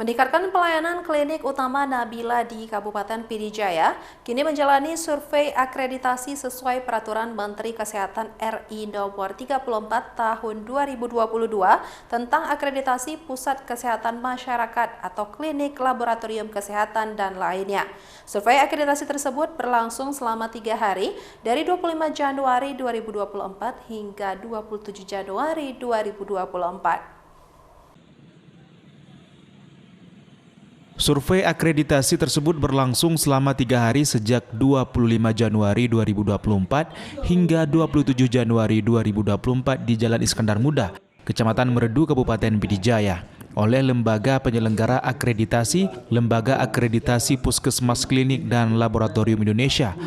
Meningkatkan pelayanan klinik utama Nabila di Kabupaten Pd Jaya, kini menjalani survei akreditasi sesuai Peraturan Menteri Kesehatan RI Nomor 34 Tahun 2022 tentang akreditasi Pusat Kesehatan Masyarakat atau Klinik Laboratorium Kesehatan dan lainnya. Survei akreditasi tersebut berlangsung selama 3 hari dari 25 Januari 2024 hingga 27 Januari 2024. Survei akreditasi tersebut berlangsung selama 3 hari sejak 25 Januari 2024 hingga 27 Januari 2024 di Jalan Iskandar Muda, Kecamatan Meredu, Kabupaten Pd Jaya, oleh Lembaga Penyelenggara Akreditasi, Lembaga Akreditasi Puskesmas Klinik dan Laboratorium Indonesia,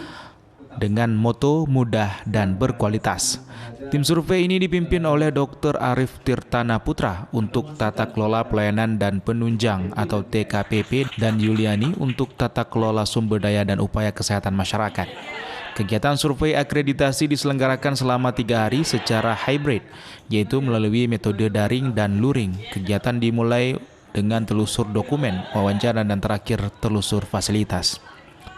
dengan moto mudah dan berkualitas. Tim survei ini dipimpin oleh Dr. Arif Tirtana Putra untuk Tata Kelola Pelayanan dan Penunjang atau TKPP dan Yuliani untuk Tata Kelola Sumber Daya dan Upaya Kesehatan Masyarakat. Kegiatan survei akreditasi diselenggarakan selama 3 hari secara hybrid, yaitu melalui metode daring dan luring. Kegiatan dimulai dengan telusur dokumen, wawancara, dan terakhir telusur fasilitas.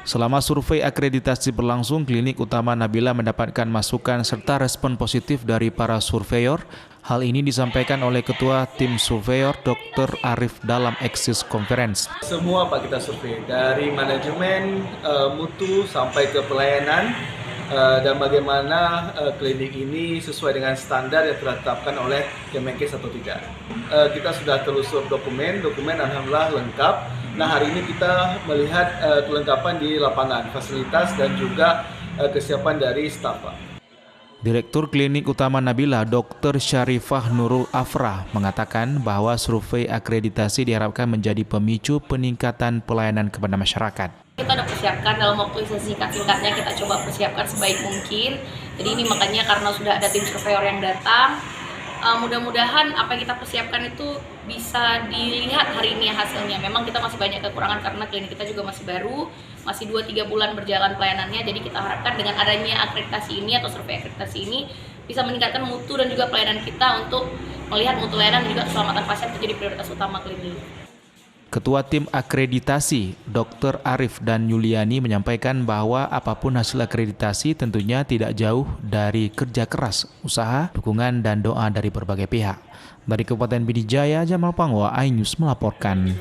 Selama survei akreditasi berlangsung, klinik utama Nabila mendapatkan masukan serta respon positif dari para surveyor. Hal ini disampaikan oleh Ketua Tim Surveyor Dr. Arif dalam Axis Conference. Semua Pak kita survei, dari manajemen, mutu sampai ke pelayanan, dan bagaimana klinik ini sesuai dengan standar yang telah ditetapkan oleh Kemenkes atau tidak. Kita sudah telusur dokumen alhamdulillah lengkap. Nah, hari ini kita melihat kelengkapan di lapangan, fasilitas dan juga kesiapan dari staf, Pak. Direktur Klinik Utama Nabila, Dr. Syarifah Nurul Afrah, mengatakan bahwa survei akreditasi diharapkan menjadi pemicu peningkatan pelayanan kepada masyarakat. Kita udah persiapkan dalam waktu singkat-singkatnya, kita coba persiapkan sebaik mungkin. Jadi ini makanya karena sudah ada tim surveyor yang datang, mudah-mudahan apa yang kita persiapkan itu bisa dilihat hari ini hasilnya. Memang kita masih banyak kekurangan karena klinik kita juga masih baru, masih 2-3 bulan berjalan pelayanannya. Jadi kita harapkan dengan adanya akreditasi ini atau survei akreditasi ini bisa meningkatkan mutu dan juga pelayanan kita untuk melihat mutu layanan dan juga keselamatan pasien menjadi prioritas utama klinik. Ketua Tim Akreditasi, Dr. Arif dan Yuliani menyampaikan bahwa apapun hasil akreditasi tentunya tidak jauh dari kerja keras, usaha, dukungan, dan doa dari berbagai pihak. Dari Kabupaten Pd Jaya, Jamal Pangwa, iNews melaporkan.